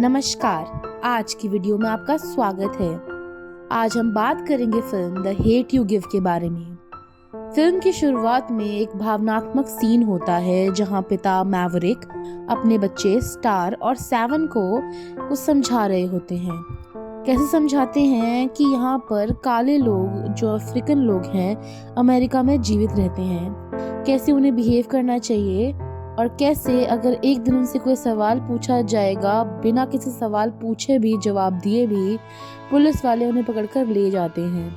नमस्कार, आज की वीडियो में आपका स्वागत है। आज हम बात करेंगे film the hate you give के बारे में। फिल्म की शुरुआत में एक भावनात्मक सीन होता है जहां पिता मैवरिक अपने बच्चे स्टार और सेवन को कुछ समझा रहे होते हैं। कैसे समझाते हैं कि यहाँ पर काले लोग जो अफ्रीकन लोग हैं अमेरिका में जीवित रहते हैं, कैसे उन्हें बिहेव करना चाहिए और कैसे अगर एक दिन उनसे कोई सवाल पूछा जाएगा बिना किसी सवाल पूछे भी जवाब दिए भी पुलिस वाले उन्हें पकड़कर ले जाते हैं।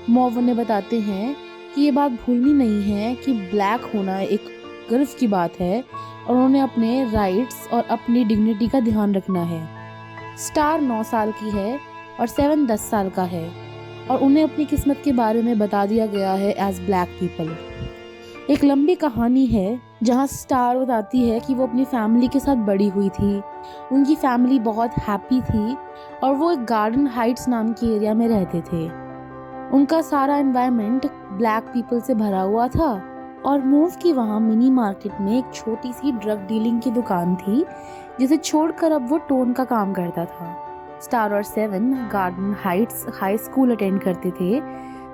मॉव उन्हें बताते हैं कि ये बात भूलनी नहीं है कि ब्लैक होना एक गर्व की बात है और उन्हें अपने राइट्स और अपनी डिग्निटी का ध्यान रखना है। स्टार 9 साल की है और सेवन 10 साल का है और उन्हें अपनी किस्मत के बारे में बता दिया गया है एज ब्लैक पीपल। एक लंबी कहानी है जहाँ स्टार बताती है कि वो अपनी फैमिली के साथ बड़ी हुई थी। उनकी फैमिली बहुत हैप्पी थी और वो एक गार्डन हाइट्स नाम के एरिया में रहते थे। उनका सारा एनवायरनमेंट ब्लैक पीपल से भरा हुआ था और मूव की वहाँ मिनी मार्केट में एक छोटी सी ड्रग डीलिंग की दुकान थी जिसे छोड़कर अब वो टोन का काम करता था। स्टार और seven garden Heights high school attend करते थे।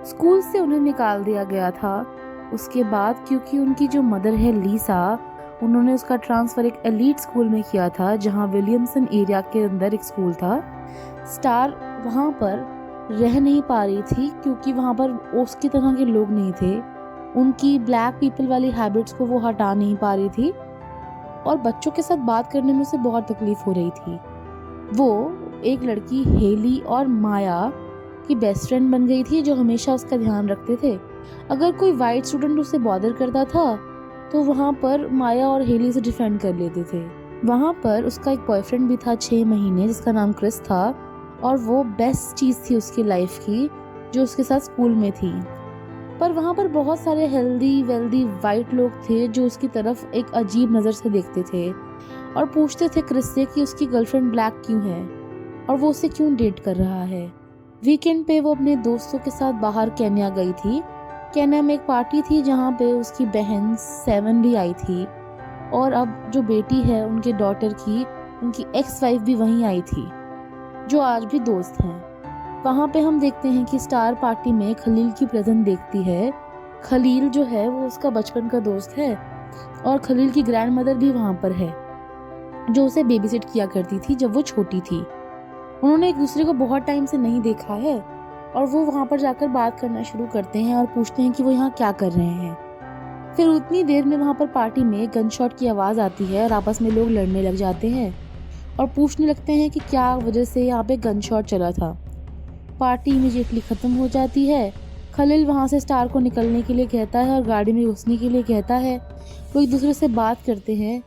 स्कूल से उन्हें निकाल दिया गया था उसके बाद क्योंकि उनकी जो मदर है लीसा, उन्होंने उसका ट्रांसफ़र एक एलीट स्कूल में किया था जहां विलियमसन एरिया के अंदर एक स्कूल था। स्टार वहां पर रह नहीं पा रही थी क्योंकि वहां पर उसकी तरह के लोग नहीं थे। उनकी ब्लैक पीपल वाली हैबिट्स को वो हटा नहीं पा रही थी और बच्चों के साथ बात करने में उसे बहुत तकलीफ हो रही थी। वो एक लड़की हेली और माया की बेस्ट फ्रेंड बन गई थी जो हमेशा उसका ध्यान रखते थे। अगर कोई वाइट स्टूडेंट उसे बॉदर करता था तो वहाँ पर माया और हेली से डिफेंड कर लेते थे। वहाँ पर उसका एक बॉयफ्रेंड भी था 6 महीने जिसका नाम क्रिस था और वो बेस्ट चीज़ थी उसकी लाइफ की जो उसके साथ स्कूल में थी। पर वहाँ पर बहुत सारे हेल्दी वेल्दी वाइट लोग थे जो उसकी तरफ एक अजीब नज़र से देखते थे और पूछते थे क्रिस से कि उसकी गर्लफ्रेंड ब्लैक क्यों है और वो उसे क्यों डेट कर रहा है। वीकेंड पे वो अपने दोस्तों के साथ बाहर केन्या गई थी। केन्या में एक पार्टी थी जहाँ पे उसकी बहन सेवन भी आई थी और अब जो बेटी है उनके डॉटर की उनकी एक्स वाइफ भी वहीं आई थी जो आज भी दोस्त हैं। वहाँ पे हम देखते हैं कि स्टार पार्टी में खलील की प्रेजेंस देखती है। खलील जो है वो उसका बचपन का दोस्त है और खलील की ग्रैंड मदर भी वहाँ पर है जो उसे बेबीसिट किया करती थी जब वो छोटी थी। उन्होंने एक दूसरे को बहुत टाइम से नहीं देखा है और वो वहाँ पर जाकर बात करना शुरू करते हैं और पूछते हैं कि वो यहाँ क्या कर रहे हैं। फिर उतनी देर में वहाँ पर पार्टी में गन शॉट की आवाज़ आती है और आपस में लोग लड़ने लग जाते हैं और पूछने लगते हैं कि क्या वजह से यहाँ पे गन शॉट चला था। पार्टी इमीडिएटली ख़त्म हो जाती है। खलील वहाँ से स्टार को निकलने के लिए कहता है और गाड़ी में घुसने के लिए कहता है। वो एक दूसरे से बात करते हैं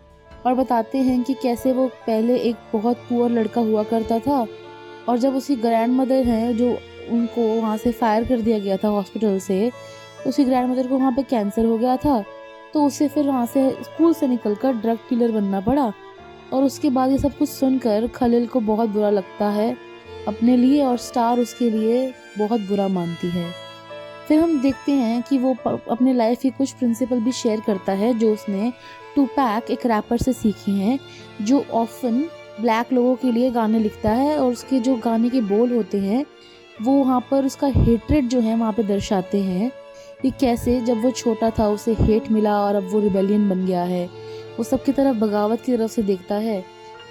और बताते हैं कि कैसे वो पहले एक बहुत पुअर लड़का हुआ करता था और जब उसकी ग्रैंड मदर हैं जो उनको वहाँ से फायर कर दिया गया था हॉस्पिटल से, उसकी ग्रैंड मदर को वहाँ पे कैंसर हो गया था तो उसे फिर वहाँ से स्कूल से निकलकर ड्रग डीलर बनना पड़ा। और उसके बाद ये सब कुछ सुनकर खलील को बहुत बुरा लगता है अपने लिए और स्टार उसके लिए बहुत बुरा मानती है। फिर हम देखते हैं कि वो अपने लाइफ के कुछ प्रिंसिपल भी शेयर करता है जो उसने टूपैक एक रैपर से सीखे हैं जो ऑफन ब्लैक लोगों के लिए गाने लिखता है और उसके जो गाने के बोल होते हैं वो वहाँ पर उसका हेट्रेड जो है वहाँ पे दर्शाते हैं कि कैसे जब वो छोटा था उसे हेट मिला और अब वो रिबेलियन बन गया है। वो सबकी तरफ बगावत की तरफ से देखता है।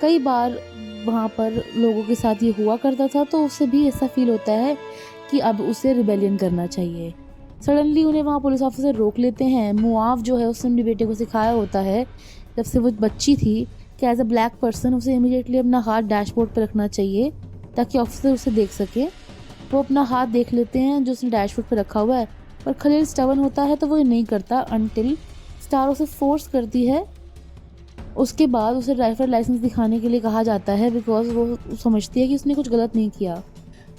कई बार वहाँ पर लोगों के साथ ये हुआ करता था तो उसे भी ऐसा फील होता है कि अब उसे रिबेलियन करना चाहिए। सडनली उन्हें वहाँ पुलिस ऑफिसर रोक लेते हैं। मुआव जो है उसने अपने बेटे को सिखाया होता है जब से वो बच्ची थी कि एज अ ब्लैक पर्सन उसे इमीडिएटली अपना हाथ डैशबोर्ड पर रखना चाहिए ताकि ऑफिसर उसे देख सके। वो अपना हाथ देख लेते हैं जो उसने डैशबोर्ड पर रखा हुआ है पर खलील स्टबर्न होता है तो वो ये नहीं करता अनटिल स्टार उसे फोर्स करती है। उसके बाद उसे ड्राइवर लाइसेंस दिखाने के लिए कहा जाता है बिकॉज वो समझती है कि उसने कुछ गलत नहीं किया।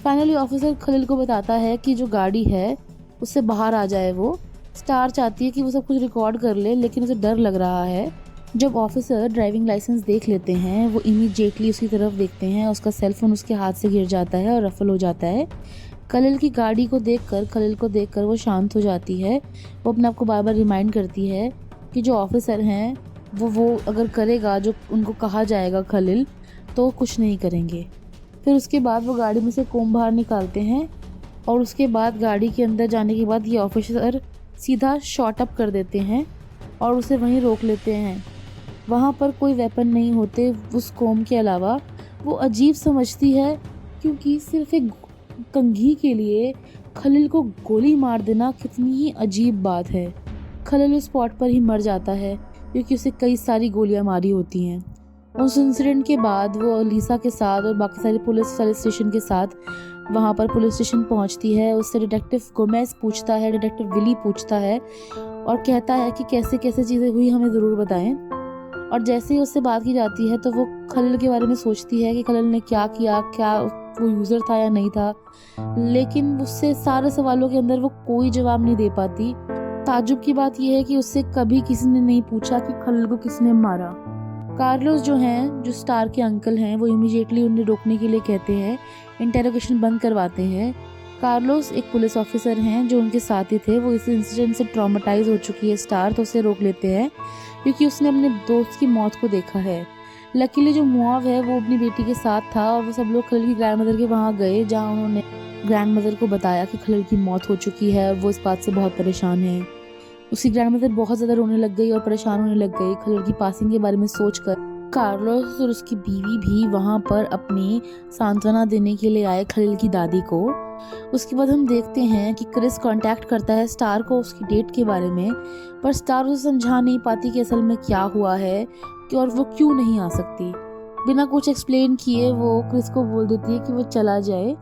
फाइनली ऑफिसर खलील को बताता है कि जो गाड़ी है उससे बाहर आ जाए। वो स्टार चाहती है कि वो सब कुछ रिकॉर्ड कर ले लेकिन उसे डर लग रहा है। जब ऑफिसर ड्राइविंग लाइसेंस देख लेते हैं वो इमीडिएटली उसकी तरफ देखते हैं। उसका सेलफोन उसके हाथ से गिर जाता है और रफल हो जाता है। खलील की गाड़ी को देखकर वो शांत हो जाती है। वो अपने आप को बार बार रिमाइंड करती है कि जो ऑफिसर हैं वो अगर करेगा जो उनको कहा जाएगा खलील तो कुछ नहीं करेंगे। फिर उसके बाद वो गाड़ी में से कोम बाहर निकालते हैं और उसके बाद गाड़ी के अंदर जाने के बाद ये ऑफिसर सीधा शॉट अप कर देते हैं और उसे वहीं रोक लेते हैं। वहाँ पर कोई वेपन नहीं होते उस कोम के अलावा। वो अजीब समझती है क्योंकि सिर्फ एक कंघी के लिए खलील को गोली मार देना कितनी ही अजीब बात है। खलील उस स्पॉट पर ही मर जाता है क्योंकि उसे कई सारी गोलियां मारी होती हैं। उस इंसिडेंट के बाद वो लीसा के साथ और बाकी सारे पुलिस वाले स्टेशन के साथ वहाँ पर पुलिस स्टेशन पहुँचती है। उससे डिटेक्टिव गोमेज पूछता है, डिटेक्टिव विली पूछता है और कहता है कि कैसे कैसे चीज़ें हुई हमें ज़रूर बताएं। और जैसे ही उससे बात की जाती है तो वो खलील के बारे में सोचती है कि खलील ने क्या किया, क्या वो यूज़र था या नहीं था, लेकिन उससे सारे सवालों के अंदर वो कोई जवाब नहीं दे पाती। ताज्जुब की बात यह है कि उससे कभी किसी ने नहीं पूछा कि खलील को किसने मारा। कार्लोस जो हैं, जो स्टार के अंकल हैं, वो इमीडिएटली उन्हें रोकने के लिए कहते हैं, इंटेरोगेशन बंद करवाते हैं। कार्लोस एक पुलिस ऑफिसर हैं जो उनके साथ ही थे। वो इस इंसिडेंट से ट्रॉमेटाइज हो चुकी है स्टार, तो उसे रोक लेते हैं क्योंकि उसने अपने दोस्त की मौत को देखा है। लकीली जो मुआव है वो अपनी बेटी के साथ था और वो सब लोग खलील की ग्रैंड मदर के वहाँ गए, जहाँ उन्होंने ग्रैंड मदर को बताया कि खलील की मौत हो चुकी है और वो इस बात से बहुत परेशान है। उसकी ग्रैंड मदर बहुत ज़्यादा रोने लग गई और परेशान होने लग गई खलील की पासिंग के बारे में सोचकर। कार्लोस और उसकी बीवी भी वहाँ पर अपनी सांत्वना देने के लिए आए खलील की दादी को। उसके बाद हम देखते हैं कि क्रिस कांटेक्ट करता है स्टार को उसकी डेट के बारे में, पर स्टार उसे समझा नहीं पाती कि असल में क्या हुआ है और वो क्यों नहीं आ सकती। बिना कुछ एक्सप्लेन किए वो क्रिस को बोल देती है कि वो चला जाए।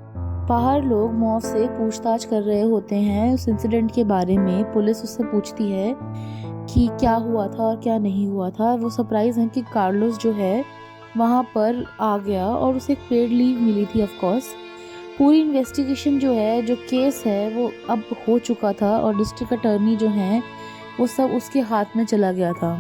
बाहर लोग मॉव से पूछताछ कर रहे होते हैं उस इंसिडेंट के बारे में। पुलिस उससे पूछती है कि क्या हुआ था और क्या नहीं हुआ था। वो सरप्राइज है कि कार्लोस जो है वहाँ पर आ गया और उसे एक पेड लीव मिली थी ऑफ कोर्स। पूरी इन्वेस्टिगेशन जो है, जो केस है, वो अब हो चुका था और डिस्ट्रिक्ट अटर्नी जो है वो सब उसके हाथ में चला गया था।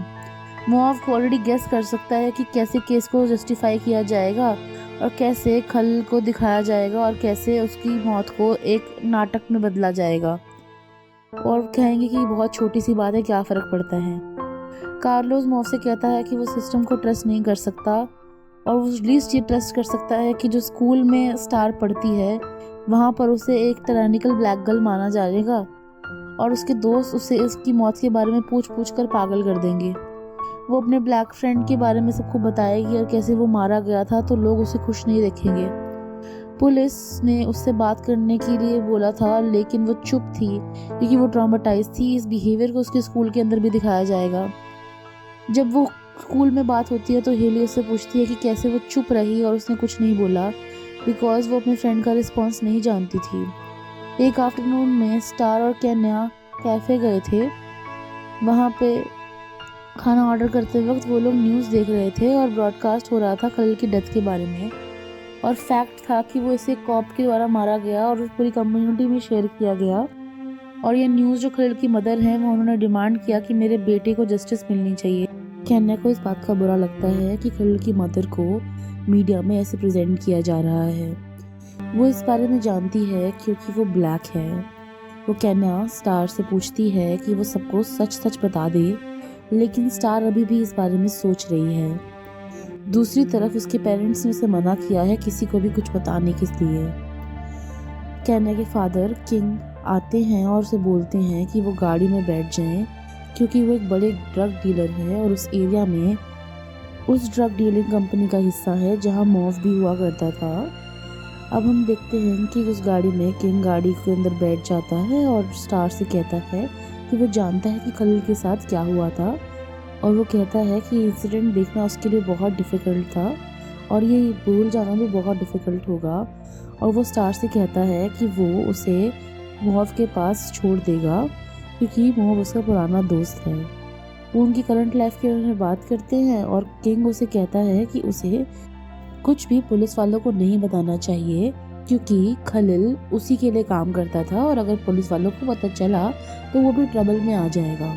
मुआव को ऑलरेडी गेस कर सकता है कि कैसे केस को जस्टिफाई किया जाएगा और कैसे खलील को दिखाया जाएगा और कैसे उसकी मौत को एक नाटक में बदला जाएगा। और कहेंगे कि बहुत छोटी सी बात है, क्या फ़र्क पड़ता है। कार्लोस मुआव से कहता है कि वो सिस्टम को ट्रस्ट नहीं कर सकता और वो एटलीस्ट ये ट्रस्ट कर सकता है कि जो स्कूल में स्टार पढ़ती है वहाँ पर उसे एक टायरानिकल ब्लैक गर्ल माना जाएगा और उसके दोस्त उसे इसकी मौत के बारे में पूछ पूछ कर पागल कर देंगे। वो अपने ब्लैक फ्रेंड के बारे में सबको बताएगी और कैसे वो मारा गया था, तो लोग उसे खुश नहीं देखेंगे। पुलिस ने उससे बात करने के लिए बोला था लेकिन वो चुप थी क्योंकि वो ट्रॉमेटाइज थी। इस बिहेवियर को उसके स्कूल के अंदर भी दिखाया जाएगा। जब वो स्कूल में बात होती है तो हेली उससे पूछती है कि कैसे वो चुप रही और उसने कुछ नहीं बोला, बिकॉज वो अपने फ्रेंड का रिस्पॉन्स नहीं जानती थी। एक आफ्टरनून में स्टार और केन्या कैफ़े गए थे। वहाँ पे खाना ऑर्डर करते वक्त वो लोग न्यूज़ देख रहे थे और ब्रॉडकास्ट हो रहा था खलील की डेथ के बारे में, और फैक्ट था कि वो इसे कॉप के द्वारा मारा गया और पूरी कम्युनिटी में शेयर किया गया। और ये न्यूज़ जो खलील की मदर हैं वो उन्होंने डिमांड किया कि मेरे बेटे को जस्टिस मिलनी चाहिए। केन्या को इस बात का बुरा लगता है कि खलील की मदर को मीडिया में ऐसे प्रेजेंट किया जा रहा है। वो इस बारे में जानती है क्योंकि वो ब्लैक है। वो केन्या स्टार से पूछती है कि वो सबको सच सच बता दे, लेकिन स्टार अभी भी इस बारे में सोच रही है। दूसरी तरफ उसके पेरेंट्स ने उसे मना किया है किसी को भी कुछ बताने के लिए। केन्या के फादर किंग आते हैं और उसे बोलते हैं कि वो गाड़ी में बैठ जाएं क्योंकि वो एक बड़े ड्रग डीलर है और उस एरिया में उस ड्रग डीलिंग कंपनी का हिस्सा है जहां मॉव भी हुआ करता था। अब हम देखते हैं कि उस गाड़ी में किंग गाड़ी के अंदर बैठ जाता है और स्टार से कहता है कि वो जानता है कि खलील के साथ क्या हुआ था, और वो कहता है कि इंसिडेंट देखना उसके लिए बहुत डिफ़िकल्ट था और ये भूल जाना भी बहुत डिफ़िकल्ट होगा। और वो स्टार से कहता है कि वो उसे मॉव के पास छोड़ देगा क्योंकि मॉव उसका पुराना दोस्त है। वो उनकी करंट लाइफ के बारे में बात करते हैं और किंग उसे कहता है कि उसे कुछ भी पुलिस वालों को नहीं बताना चाहिए क्योंकि खलील उसी के लिए काम करता था और अगर पुलिस वालों को पता चला तो वो भी ट्रबल में आ जाएगा।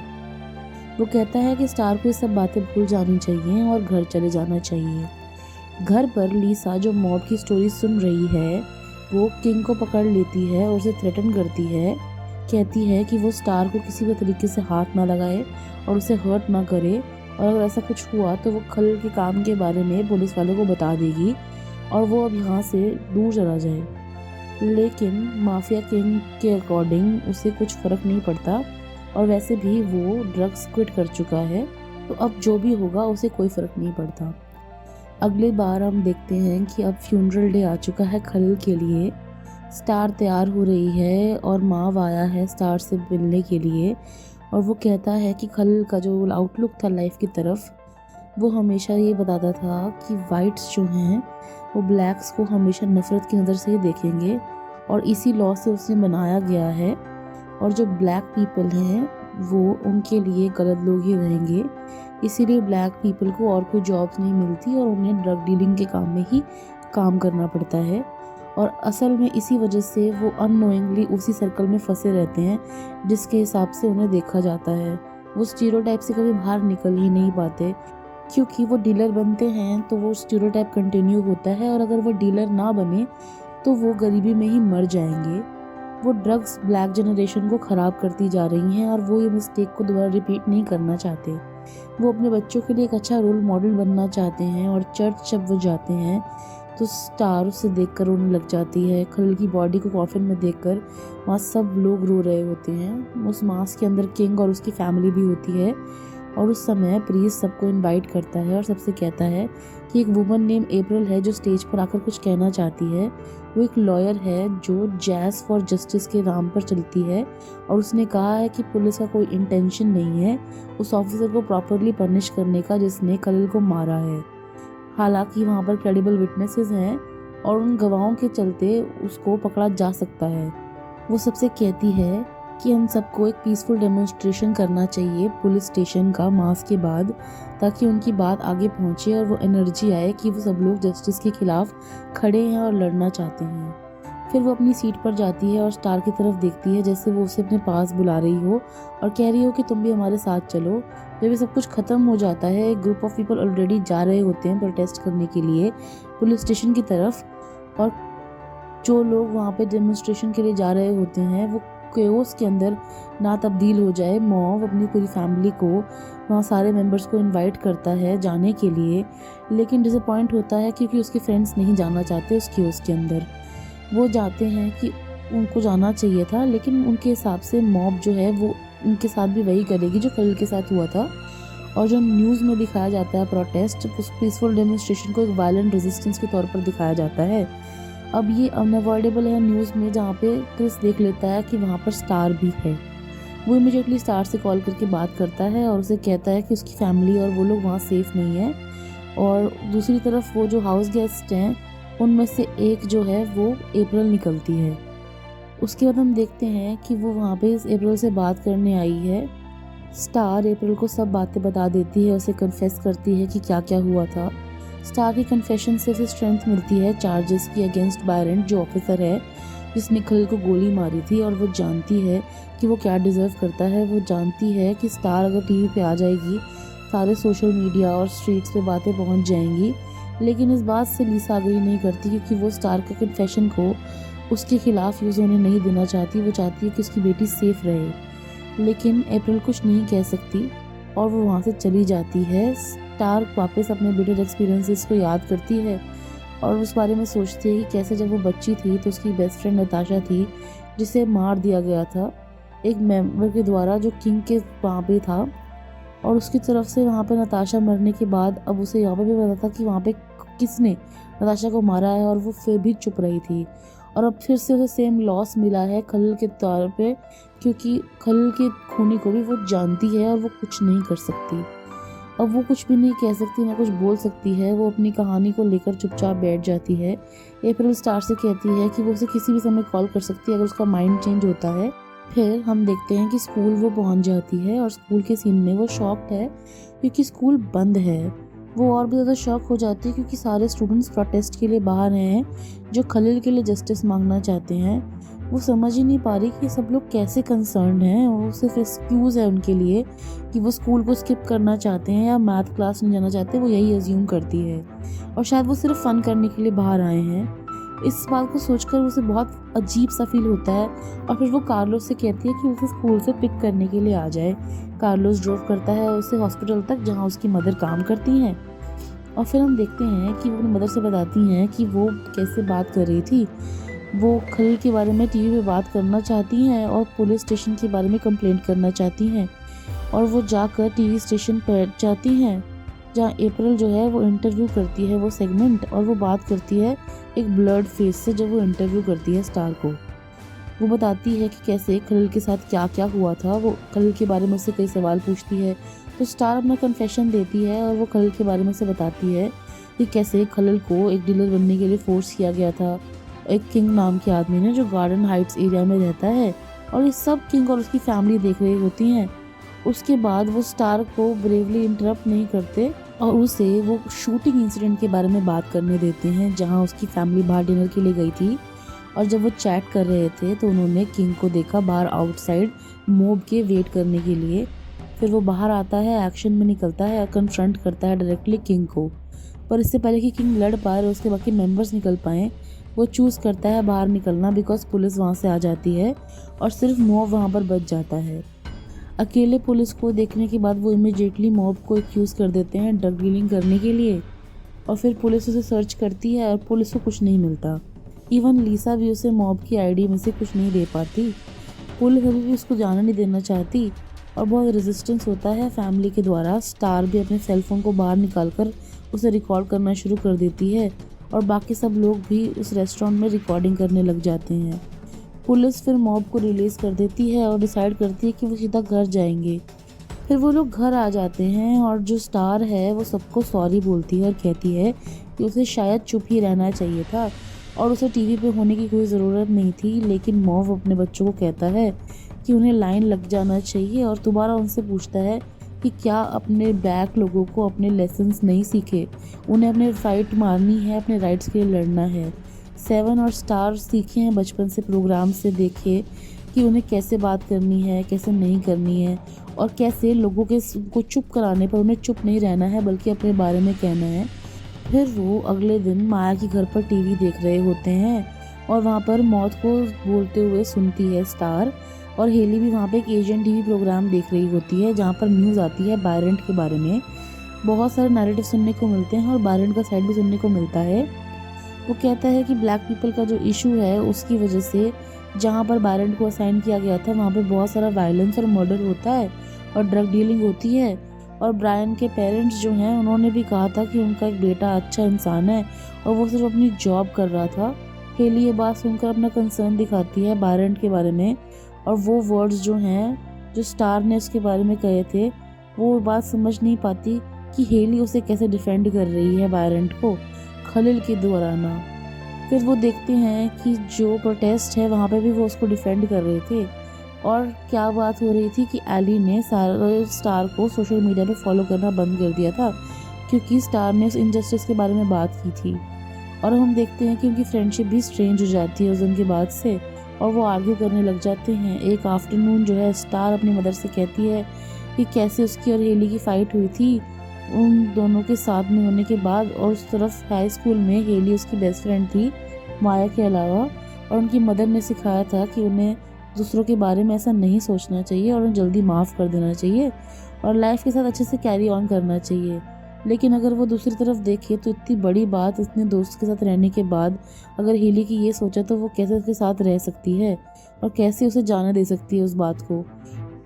वो कहता है कि स्टार को ये सब बातें भूल जानी चाहिए और घर चले जाना चाहिए। घर पर लीसा जो मॉब की स्टोरी सुन रही है वो किंग को पकड़ लेती है और उसे थ्रेटन करती है। कहती है कि वो स्टार को किसी भी तरीके से हाथ ना लगाए और उसे हर्ट ना करे और अगर ऐसा कुछ हुआ तो वो खलील के काम के बारे में पुलिस वालों को बता देगी और वो अब यहाँ से दूर चला जाए। लेकिन माफिया किंग के अकॉर्डिंग उसे कुछ फ़र्क नहीं पड़ता और वैसे भी वो ड्रग्स क्विट कर चुका है, तो अब जो भी होगा उसे कोई फ़र्क नहीं पड़ता। अगली बार हम देखते हैं कि अब फ्यूनरल डे आ चुका है खलील के लिए। स्टार तैयार हो रही है और माव आया है स्टार से मिलने के लिए और वो कहता है कि खलील का जो आउटलुक था लाइफ की तरफ, वो हमेशा ये बताता था कि वाइट्स जो हैं वो ब्लैक्स को हमेशा नफ़रत की नज़र से ही देखेंगे और इसी लॉ से उसे बनाया गया है और जो ब्लैक पीपल हैं वो उनके लिए गलत लोग ही रहेंगे। इसीलिए ब्लैक पीपल को और कोई जॉब्स नहीं मिलती और उन्हें ड्रग डीलिंग के काम में ही काम करना पड़ता है और असल में इसी वजह से वो अननोइंगली उसी सर्कल में फंसे रहते हैं जिसके हिसाब से उन्हें देखा जाता है। वो स्टीरियोटाइप से कभी बाहर निकल ही नहीं पाते क्योंकि वो डीलर बनते हैं तो वो स्टीरियोटाइप कंटिन्यू होता है और अगर वो डीलर ना बने तो वो गरीबी में ही मर जाएंगे। वो ड्रग्स ब्लैक जनरेशन को ख़राब करती जा रही हैं और वो ये मिस्टेक को दोबारा रिपीट नहीं करना चाहते। वो अपने बच्चों के लिए एक अच्छा रोल मॉडल बनना चाहते हैं और चर्च जब वो जाते हैं तो स्टार उसे देखकर रोने लग जाती है। खलील की बॉडी को कॉफिन में देखकर वहाँ सब लोग रो रहे होते हैं। उस मास के अंदर किंग और उसकी फैमिली भी होती है और उस समय प्रीस्ट सबको इनवाइट करता है और सबसे कहता है कि एक वुमन नेम अप्रैल है जो स्टेज पर आकर कुछ कहना चाहती है। वो एक लॉयर है जो जैज फॉर जस्टिस के नाम पर चलती है और उसने कहा है कि पुलिस का कोई इंटेंशन नहीं है उस ऑफिसर को प्रॉपरली पनिश करने का जिसने खलील को मारा है। हालांकि वहाँ पर क्रेडिबल विटनेसेस हैं और उन गवाहों के चलते उसको पकड़ा जा सकता है। वो सबसे कहती है कि हम सबको एक पीसफुल डेमोन्स्ट्रेशन करना चाहिए पुलिस स्टेशन का मास के बाद ताकि उनकी बात आगे पहुंचे और वो एनर्जी आए कि वो सब लोग जस्टिस के खिलाफ खड़े हैं और लड़ना चाहते हैं। फिर वो अपनी सीट पर जाती है और स्टार की तरफ देखती है जैसे वो उसे अपने पास बुला रही हो और कह रही हो कि तुम भी हमारे साथ चलो। जब ये सब कुछ ख़त्म हो जाता है एक ग्रुप ऑफ पीपल ऑलरेडी जा रहे होते हैं प्रोटेस्ट करने के लिए पुलिस स्टेशन की तरफ और जो लोग वहाँ पे डेमोन्स्ट्रेशन के लिए जा रहे होते हैं वो केओस के अंदर ना तब्दील हो जाए। मॉव अपनी पूरी फैमिली को वहाँ सारे मेंबर्स को इनवाइट करता है जाने के लिए, लेकिन डिसअपॉइंट होता है क्योंकि उसके फ्रेंड्स नहीं जाना चाहते उस केओस के अंदर। वो जाते हैं कि उनको जाना चाहिए था लेकिन उनके हिसाब से मॉब जो है वो उनके साथ भी वही करेगी जो खलील के साथ हुआ था और जो न्यूज़ में दिखाया जाता है प्रोटेस्ट उस पीसफुल डेमोन्स्ट्रेशन को एक वायलेंट रेजिस्टेंस के तौर पर दिखाया जाता है। अब ये अनअवॉइडेबल है न्यूज़ में जहाँ पे क्रिस देख लेता है कि वहाँ पर स्टार भी है। वो इमीडिएटली स्टार से कॉल करके बात करता है और उसे कहता है कि उसकी फैमिली और वो लोग वहाँ सेफ नहीं है और दूसरी तरफ वो जो हाउस गेस्ट हैं उनमें से एक जो है वो अप्रैल निकलती है। उसके बाद हम देखते हैं कि वो वहाँ पे इस अप्रैल से बात करने आई है। स्टार अप्रैल को सब बातें बता देती है, उसे कन्फेस करती है कि क्या क्या हुआ था। स्टार की कन्फेशन से उसे स्ट्रेंथ मिलती है चार्जेस की अगेंस्ट बायरेंट जो ऑफिसर है जिसने खलील को गोली मारी थी और वो जानती है कि वो क्या डिज़र्व करता है। वो जानती है कि स्टार अगर टीवी पे आ जाएगी सारे सोशल मीडिया और स्ट्रीट्स पे बातें पहुंच जाएंगी, लेकिन इस बात से लिसा अग्री नहीं करती क्योंकि वो स्टार के कन्फेशन को उसके खिलाफ यूज़ होने नहीं देना चाहती। वो चाहती है कि उसकी बेटी सेफ रहे, लेकिन अप्रैल कुछ नहीं कह सकती और वो वहाँ से चली जाती है। स्टार वापस अपने बेटर एक्सपीरियंसेस को याद करती है और उस बारे में सोचती है कि कैसे जब वो बच्ची थी तो उसकी बेस्ट फ्रेंड नताशा थी जिसे मार दिया गया था एक मेंबर के द्वारा जो किंग के वहाँ पे था और उसकी तरफ से वहाँ पे नताशा मरने के बाद अब उसे यहाँ पे भी पता था कि वहाँ पे किसने नताशा को मारा है और वो फिर भी चुप रही थी और अब फिर से उसे सेम लॉस मिला है खलील के तौर पे क्योंकि खलील के खूनी को भी वो जानती है और वो कुछ नहीं कर सकती। अब वो कुछ भी नहीं कह सकती ना कुछ बोल सकती है। वो अपनी कहानी को लेकर चुपचाप बैठ जाती है। अप्रैल स्टार से कहती है कि वो उसे किसी भी समय कॉल कर सकती है अगर उसका माइंड चेंज होता है। फिर हम देखते हैं कि स्कूल वो पहुंच जाती है और स्कूल के सीन में वो शॉक्ड है क्योंकि स्कूल बंद है। वो और भी ज़्यादा शॉक हो जाती है क्योंकि सारे स्टूडेंट्स प्रोटेस्ट के लिए बाहर हैं जो खलील के लिए जस्टिस मांगना चाहते हैं। वो समझ ही नहीं पा रही कि सब लोग कैसे कंसर्न्ड हैं। वो सिर्फ एक्सक्यूज़ है उनके लिए कि वो स्कूल को स्किप करना चाहते हैं या मैथ क्लास नहीं जाना चाहते, वो यही अज्यूम करती है और शायद वो सिर्फ फ़न करने के लिए बाहर आए हैं। इस बात को सोचकर उसे बहुत अजीब सा फील होता है और फिर वो कार्लोस से कहती है कि उसे स्कूल से पिक करने के लिए आ जाए। कार्लोस ड्रॉप करता है उसे हॉस्पिटल तक जहाँ उसकी मदर काम करती हैं और फिर हम देखते हैं कि वो अपनी मदर से बताती हैं कि वो कैसे बात कर रही थी। वो खलील के बारे में टीवी पे बात करना चाहती हैं और पुलिस स्टेशन के बारे में कंप्लेंट करना चाहती हैं और वो जाकर टीवी स्टेशन पर जाती हैं जहाँ अप्रैल जो है वो इंटरव्यू करती है वो सेगमेंट, और वो बात करती है एक ब्लर्ड फेस से जब वो इंटरव्यू करती है स्टार को। वो बताती है कि कैसे खलील के साथ क्या क्या हुआ था। वो खलील के बारे में उससे कई सवाल पूछती है तो स्टार अपना कन्फेशन देती है और वो खलील के बारे में से बताती है कि कैसे खलील को एक डीलर बनने के लिए फोर्स किया गया था एक किंग नाम के आदमी ने जो गार्डन हाइट्स एरिया में रहता है, और ये सब किंग और उसकी फैमिली देख रही होती हैं। उसके बाद वो स्टार को ब्रेवली इंटरप्ट नहीं करते और उसे वो शूटिंग इंसिडेंट के बारे में बात करने देते हैं जहां उसकी फैमिली बाहर डिनर के लिए गई थी। और जब वो चैट कर रहे थे तो उन्होंने किंग को देखा बाहर आउटसाइड मॉब के वेट करने के लिए। फिर वो बाहर आता है, एक्शन में निकलता है और कन्फ्रंट करता है डायरेक्टली किंग को, पर इससे पहले कि किंग लड़ पाए और उसके बाकी मेंबर्स निकल पाएँ वो चूज़ करता है बाहर निकलना बिकॉज पुलिस वहाँ से आ जाती है और सिर्फ मॉब वहाँ पर बच जाता है। अकेले पुलिस को देखने के बाद वो इमीडिएटली मॉब को एक्यूज़ कर देते हैं ड्रग डीलिंग करने के लिए, और फिर पुलिस उसे सर्च करती है और पुलिस को कुछ नहीं मिलता। इवन लीसा भी उसे मॉब की आईडी में से कुछ नहीं दे पाती। पुलिस अभी भी उसको जाना नहीं देना चाहती और बहुत रेजिस्टेंस होता है फैमिली के द्वारा। स्टार भी अपने सेलफोन को बाहर निकाल कर उसे रिकॉर्ड करना शुरू कर देती है और बाकी सब लोग भी उस रेस्टोरेंट में रिकॉर्डिंग करने लग जाते हैं। पुलिस फिर मॉब को रिलीज़ कर देती है और डिसाइड करती है कि वो सीधा घर जाएंगे। फिर वो लोग घर आ जाते हैं और जो स्टार है वो सबको सॉरी बोलती है और कहती है कि उसे शायद चुप ही रहना चाहिए था और उसे टीवी पे होने की कोई ज़रूरत नहीं थी। लेकिन मॉब अपने बच्चों को कहता है कि उन्हें लाइन लग जाना चाहिए और दोबारा उनसे पूछता है कि क्या अपने बैक लोगों को अपने लेसन्स नहीं सीखे, उन्हें अपने फाइट मारनी है, अपने राइट्स के लिए लड़ना है। 7 और स्टार सीखे हैं बचपन से, प्रोग्राम से देखे कि उन्हें कैसे बात करनी है, कैसे नहीं करनी है और कैसे लोगों को चुप कराने पर उन्हें चुप नहीं रहना है बल्कि अपने बारे में कहना है। फिर वो अगले दिन माया के घर पर टीवी देख रहे होते हैं और वहाँ पर मौत को बोलते हुए सुनती है स्टार, और हेली भी वहाँ पे एक एशियन टीवी प्रोग्राम देख रही होती है जहाँ पर न्यूज़ आती है बायरेंट के बारे में। बहुत सारे नैरेटिव सुनने को मिलते हैं और बायरेंट का साइड भी सुनने को मिलता है। वो कहता है कि ब्लैक पीपल का जो इशू है उसकी वजह से जहाँ पर बायरेंट को असाइन किया गया था वहाँ पर बहुत सारा वायलेंस और मर्डर होता है और ड्रग डीलिंग होती है। और ब्रायन के पेरेंट्स जो हैं उन्होंने भी कहा था कि उनका एक बेटा अच्छा इंसान है और वो सिर्फ अपनी जॉब कर रहा था। हेली ये बात सुनकर अपना कंसर्न दिखाती है बायरेंट के बारे में, और वो वर्ड्स जो हैं जो स्टार ने उसके बारे में कहे थे वो बात समझ नहीं पाती कि हेली उसे कैसे डिफेंड कर रही है बायरेंट को खलील के दौरान। फिर वो देखते हैं कि जो प्रोटेस्ट है वहाँ पे भी वो उसको डिफेंड कर रहे थे, और क्या बात हो रही थी कि एली ने स्टार को सोशल मीडिया पे फॉलो करना बंद कर दिया था क्योंकि स्टार ने उस इनजस्टिस के बारे में बात की थी। और हम देखते हैं कि उनकी फ्रेंडशिप भी स्ट्रेंज हो जाती है उस दिन के बाद से और वो आर्ग्यू करने लग जाते हैं। एक आफ्टरनून जो है स्टार अपनी मदर से कहती है कि कैसे उसकी और हेली की फ़ाइट हुई थी उन दोनों के साथ में होने के बाद, और उस तरफ हाई स्कूल में हेली उसकी बेस्ट फ्रेंड थी माया के अलावा, और उनकी मदर ने सिखाया था कि उन्हें दूसरों के बारे में ऐसा नहीं सोचना चाहिए और उन्हें जल्दी माफ़ कर देना चाहिए और लाइफ के साथ अच्छे से कैरी ऑन करना चाहिए। लेकिन अगर वो दूसरी तरफ देखे तो इतनी बड़ी बात इतने दोस्त के साथ रहने के बाद अगर हेली की ये सोचा तो वो कैसे उसके साथ रह सकती है और कैसे उसे जाने दे सकती है उस बात को।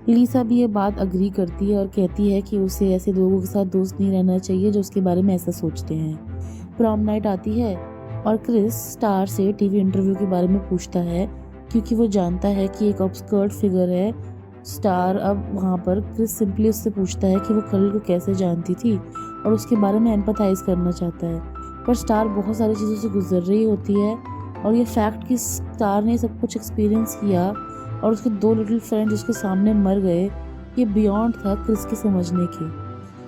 लीसा भी ये बात अग्री करती है और कहती है कि उसे ऐसे लोगों के साथ दोस्त नहीं रहना चाहिए जो उसके बारे में ऐसा सोचते हैं। प्रॉम नाइट आती है और क्रिस स्टार से टीवी इंटरव्यू के बारे में पूछता है क्योंकि वो जानता है कि एक ऑब्सकर्ट फिगर है स्टार। अब वहाँ पर क्रिस सिंपली उससे पूछता है कि वो खलील को कैसे जानती थी और उसके बारे में एम्पैथाइज करना चाहता है, पर स्टार बहुत सारी चीज़ों से गुजर रही होती है और ये फैक्ट कि स्टार ने सब कुछ एक्सपीरियंस किया और उसके 2 लिटिल फ्रेंड्स उसके सामने मर गए, ये बियॉन्ड था क्रिस के समझने के।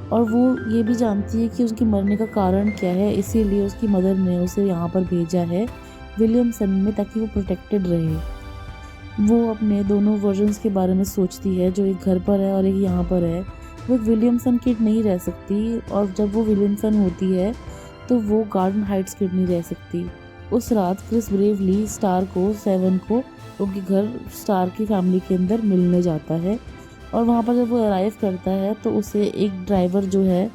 और वो ये भी जानती है कि उसके मरने का कारण क्या है, इसीलिए उसकी मदर ने उसे यहाँ पर भेजा है विलियमसन में ताकि वो प्रोटेक्टेड रहे। वो अपने दोनों वर्जन्स के बारे में सोचती है, जो एक घर पर है और एक यहाँ पर है। वो एक विलियमसन किड नहीं रह सकती और जब वो विलियमसन होती है तो वो गार्डन हाइट्स किड नहीं रह सकती। उस रात क्रिस ब्रेवली स्टार को, सेवन को उनके घर स्टार की फैमिली के अंदर मिलने जाता है। और वहाँ पर जब वो अराइव करता है तो उसे एक ड्राइवर जो है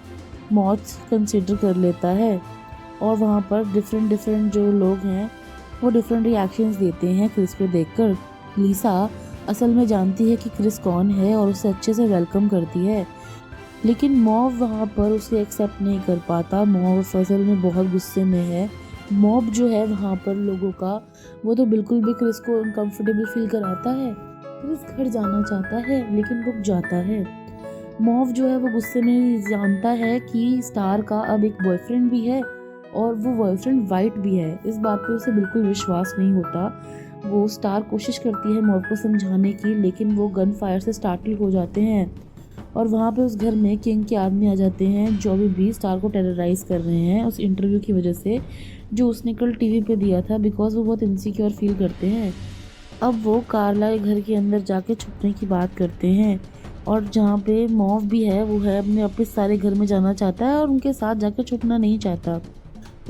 मौत कंसिडर कर लेता है। और वहाँ पर डिफरेंट जो लोग हैं वो डिफरेंट रिएक्शंस देते हैं क्रिस को देखकर। लीसा असल में जानती है कि क्रिस कौन है और उसे अच्छे से वेलकम करती है, लेकिन मॉब वहाँ पर उसे एक्सेप्ट नहीं कर पाता। मॉब असल में बहुत गुस्से में है। मॉब जो है वहाँ पर लोगों का, वो तो बिल्कुल भी क्रिस को अनकंफर्टेबल फील कराता है। क्रिस घर जाना चाहता है लेकिन रुक जाता है। मॉब जो है वो गुस्से में जानता है कि स्टार का अब एक बॉयफ्रेंड भी है और वो बॉयफ्रेंड वाइट भी है। इस बात पे उसे बिल्कुल विश्वास नहीं होता। वो स्टार कोशिश करती है मॉब को समझाने की, लेकिन वो गन फायर से स्टार्टल हो जाते हैं। और वहाँ पे उस घर में किंग के आदमी आ जाते हैं जो अभी भी स्टार को टेरराइज कर रहे हैं उस इंटरव्यू की वजह से जो उसने कल टीवी पे दिया था, बिकॉज वो बहुत इनसिक्योर फील करते हैं। अब वो कार्ला के घर के अंदर जाके छुपने की बात करते हैं और जहाँ पे मॉव भी है वो है अपने वापस सारे घर में जाना चाहता है और उनके साथ जाकर छुपना नहीं चाहता।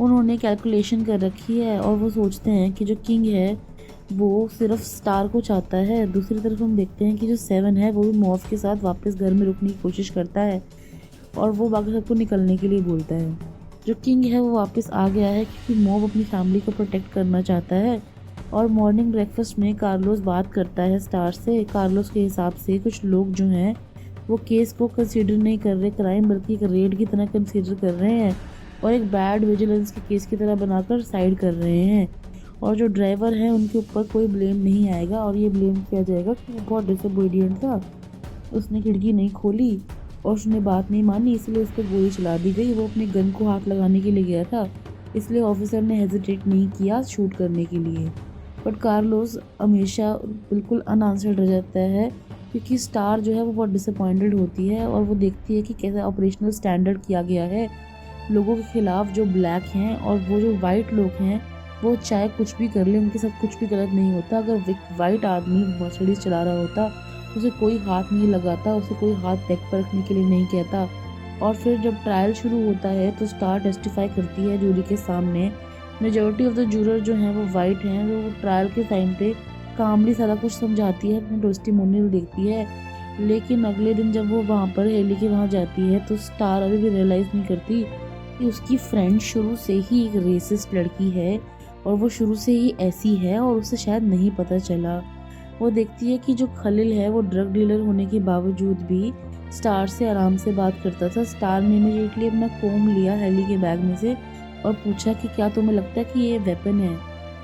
उन्होंने कैलकुलेशन कर रखी है और वो सोचते हैं कि जो किंग है वो सिर्फ स्टार को चाहता है। दूसरी तरफ हम देखते हैं कि जो सेवन है वो भी मॉव के साथ वापस घर में रुकने की कोशिश करता है और वो बाकी सबको निकलने के लिए बोलता है। जो किंग है वो वापस आ गया है क्योंकि मॉव अपनी फैमिली को प्रोटेक्ट करना चाहता है। और मॉर्निंग ब्रेकफास्ट में कार्लोस बात करता है स्टार से। कार्लोस के हिसाब से कुछ लोग जो हैं वो केस को कंसीडर नहीं कर रहे क्राइम, बल्कि एक रेड की तरह कंसीडर कर रहे हैं और एक बैड विजिलेंस के केस की तरह बनाकर साइड कर रहे हैं। और जो ड्राइवर हैं उनके ऊपर कोई ब्लेम नहीं आएगा और ये ब्लेम किया जाएगा कि वो बहुत डिसोबीडियंट था, उसने खिड़की नहीं खोली और उसने बात नहीं मानी, इसलिए उस पर गोली चला दी गई। वो अपने गन को हाथ लगाने के लिए गया था, इसलिए ऑफिसर ने हेजिटेट नहीं किया शूट करने के लिए। बट कार्लोस हमेशा बिल्कुल अनआंसर्ड रह जाता है क्योंकि स्टार जो है वो बहुत डिसअपॉइंटेड होती है और वो देखती है कि कैसे ऑपरेशनल स्टैंडर्ड किया गया है लोगों के खिलाफ जो ब्लैक हैं, और वो जो वाइट लोग हैं वो चाहे कुछ भी कर ले उनके साथ कुछ भी गलत नहीं होता। अगर वाइट आदमी मर्सिडीज चला रहा होता उसे कोई हाथ नहीं लगाता, उसे कोई हाथ डेक पर रखने के लिए नहीं कहता। और फिर जब ट्रायल शुरू होता है तो स्टार टेस्टिफाई करती है जूरी के सामने। मेजॉरिटी ऑफ द जूरर जो हैं वो वाइट हैं, वो ट्रायल के टाइम पे कामली सारा कुछ समझाती है, अपनी टेस्टिमोनियल देखती है। लेकिन अगले दिन जब वो वहाँ पर हेली के वहाँ जाती है तो स्टार अभी भी रियलाइज़ नहीं करती कि उसकी फ्रेंड शुरू से ही एक रेसिस्ट लड़की है और वो शुरू से ही ऐसी है और उसे शायद नहीं पता चला। वो देखती है कि जो खलील है वो ड्रग डीलर होने के बावजूद भी स्टार से आराम से बात करता था। स्टार ने इमीडिएटली अपना कोम लिया हेली के बैग में से और पूछा कि क्या तुम्हें लगता है कि ये वेपन है?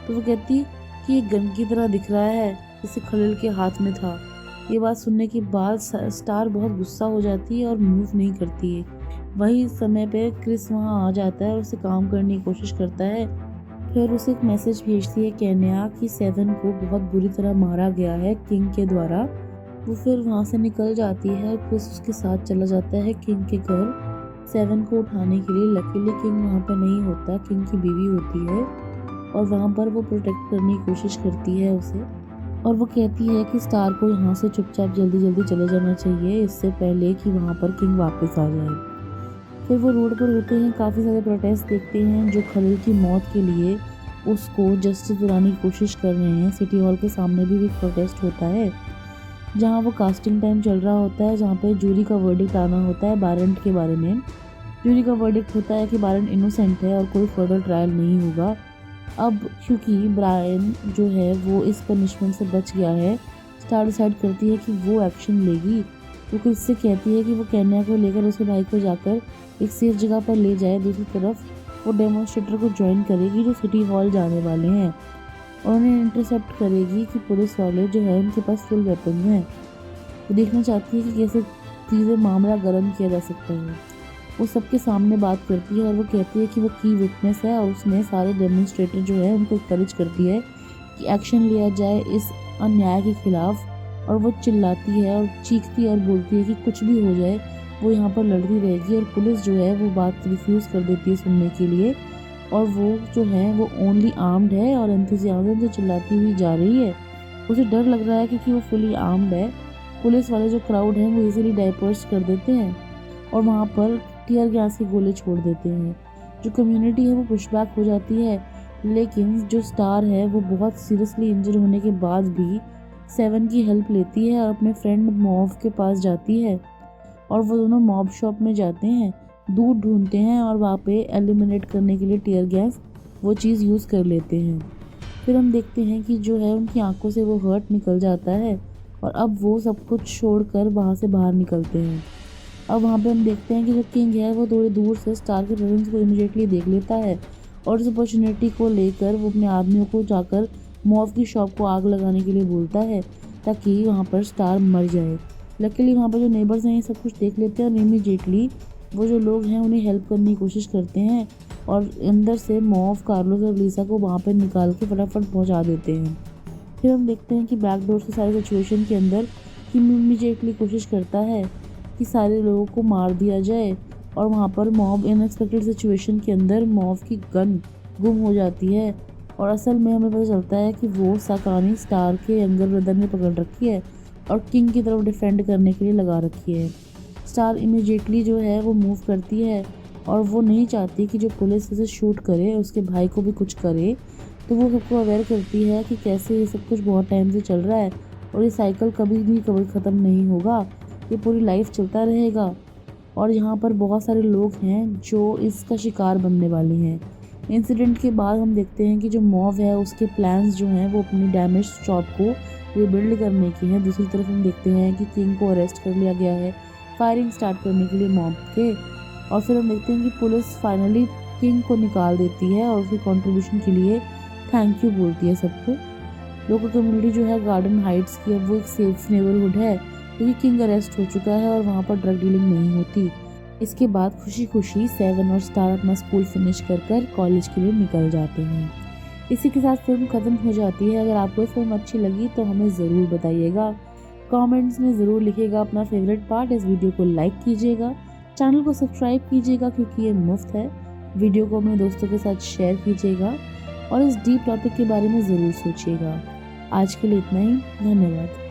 तो वो कहती कि ये गन की तरह दिख रहा है जैसे खलील के हाथ में था। ये बात सुनने के बाद स्टार बहुत गुस्सा हो जाती है और मूव नहीं करती है। वही समय पे क्रिस वहाँ आ जाता है और उसे काम करने की कोशिश करता है। फिर उसे एक मैसेज भेजती है केन्या कि सेवन को बहुत बुरी तरह मारा गया है किंग के द्वारा। वो फिर वहाँ से निकल जाती है और क्रिस उसके साथ चला जाता है किंग के घर सेवन को उठाने के लिए। लकीली किंग वहाँ पर नहीं होता, किंग की बीवी होती है और वहाँ पर वो प्रोटेक्ट करने की कोशिश करती है उसे। और वो कहती है कि स्टार को यहाँ से चुपचाप जल्दी चले जाना चाहिए इससे पहले कि वहाँ पर किंग वापस आ जाए। फिर वो रोड पर होते हैं, काफ़ी सारे प्रोटेस्ट देखते हैं जो खलील की मौत के लिए उसको जस्टिस दिलाने की कोशिश कर रहे हैं। सिटी हॉल के सामने भी एक प्रोटेस्ट होता है जहाँ वो कास्टिंग टाइम चल रहा होता है, जहाँ पे जूरी का वर्डिक्ट आना होता है बारेंट के बारे में। जूरी का वर्डिक्ट होता है कि बारेंट इनोसेंट है और कोई फर्दर ट्रायल नहीं होगा। अब क्योंकि ब्रायन जो है वो इस पनिशमेंट से बच गया है, स्टार डिसाइड करती है कि वो एक्शन लेगी। वो क्रिस से कहती है कि वो केन्या को लेकर उसके भाई को जाकर एक सेफ जगह पर ले जाए। दूसरी तरफ वो डेमोन्स्ट्रेटर को ज्वाइन करेगी जो सिटी हॉल जाने वाले हैं और उन्हें इंटरसेप्ट करेगी कि पुलिस वाले जो है उनके पास फुल वेपन हैं। वो देखना चाहती है कि कैसे चीज़ें मामला गर्म किया जा सकता है। वो सबके सामने बात करती है और वो कहती है कि वो की विटनेस है और उसने सारे डेमोन्स्ट्रेटर जो है उनको इनकरेज करती है कि एक्शन लिया जाए इस अन्याय के खिलाफ। और वो चिल्लाती है और चीखती है और बोलती है कि कुछ भी हो जाए वो यहाँ पर लड़ती रहेगी। और पुलिस जो है वो बात रिफ्यूज़ कर देती है सुनने के लिए और वो जो है वो ओनली आर्म्ड है और एंथुसियाज्म से चिल्लाती हुई जा रही है। उसे डर लग रहा है क्योंकि वो फुली आर्म्ड है। पुलिस वाले जो क्राउड हैं वो इजीली डाइपर्स कर देते हैं और वहाँ पर टीयर गैस के गोले छोड़ देते हैं। जो कम्युनिटी है वो पुशबैक हो जाती है लेकिन जो स्टार है वो बहुत सीरियसली इंजर होने के बाद भी 7 की हेल्प लेती है और अपने फ्रेंड मॉव के पास जाती है और वो दोनों मॉब शॉप में जाते हैं, दूध ढूंढते हैं और वहाँ पे एलिमिनेट करने के लिए टीयर गैस वो चीज़ यूज़ कर लेते हैं। फिर हम देखते हैं कि जो है उनकी आंखों से वो हर्ट निकल जाता है और अब वो सब कुछ छोड़कर वहाँ से बाहर निकलते हैं। अब वहाँ पे हम देखते हैं कि जो किंग है वो थोड़ी दूर से स्टार के प्रेजेंस को इमीडिएटली देख लेता है और इस अपॉर्चुनिटी को लेकर वो अपने आदमियों को जाकर मॉव की शॉप को आग लगाने के लिए बोलता है ताकि वहाँ पर स्टार मर जाए। लकीली वहाँ पर जो नेबर्स हैं ये सब कुछ देख लेते हैं और इमीडिएटली वो जो लोग हैं उन्हें हेल्प करने की कोशिश करते हैं और अंदर से मॉव, कार्लोस और लीसा को वहाँ पर निकाल के फटाफट पहुँचा देते हैं। फिर हम देखते हैं कि बैकडोर से सारी सिचुएशन के अंदर किम इमीडिएटली कोशिश करता है कि सारे लोगों को मार दिया जाए और वहाँ पर मॉब अनएक्सपेक्टेड सिचुएशन के अंदर मॉव की गन गुम हो जाती है और असल में हमें पता चलता है कि वो साकानी स्टार के यंगर ब्रदर ने पकड़ रखी है और किंग की तरफ डिफेंड करने के लिए लगा रखी है। स्टार इमीडिएटली जो है वो मूव करती है और वो नहीं चाहती कि जो पुलिस उसे शूट करे उसके भाई को भी कुछ करे, तो वो सबको अवेयर करती है कि कैसे ये सब कुछ बहुत टाइम से चल रहा है और ये साइकिल कभी भी ख़त्म नहीं होगा, ये पूरी लाइफ चलता रहेगा और यहाँ पर बहुत सारे लोग हैं जो इसका शिकार बनने वाले हैं। इंसिडेंट के बाद हम देखते हैं कि जो मॉव है उसके प्लान्स जो हैं वो अपनी डैमेज शॉप को रिबिल्ड करने की हैं। दूसरी तरफ हम देखते हैं कि किंग को अरेस्ट कर लिया गया है फायरिंग स्टार्ट करने के लिए मॉब के, और फिर हम देखते हैं कि पुलिस फाइनली किंग को निकाल देती है और उसकी कंट्रीब्यूशन के लिए थैंक यू बोलती है सबको। लोकल कम्युनिटी जो है गार्डन हाइट्स की अब वो एक सेफ नेबरहुड है क्योंकि किंग अरेस्ट हो चुका है और वहाँ पर ड्रग डीलिंग नहीं होती। इसके बाद खुशी खुशी 7 और स्टार अपना स्कूल फिनिश कर कॉलेज के लिए निकल जाते हैं। इसी के साथ फिल्म ख़त्म हो जाती है। अगर आपको फिल्म अच्छी लगी तो हमें ज़रूर बताइएगा, कमेंट्स में ज़रूर लिखिएगा अपना फेवरेट पार्ट। इस वीडियो को लाइक कीजिएगा, चैनल को सब्सक्राइब कीजिएगा क्योंकि ये मुफ्त है। वीडियो को अपने दोस्तों के साथ शेयर कीजिएगा और इस डीप टॉपिक के बारे में ज़रूर सोचिएगा। आज के लिए इतना ही, धन्यवाद।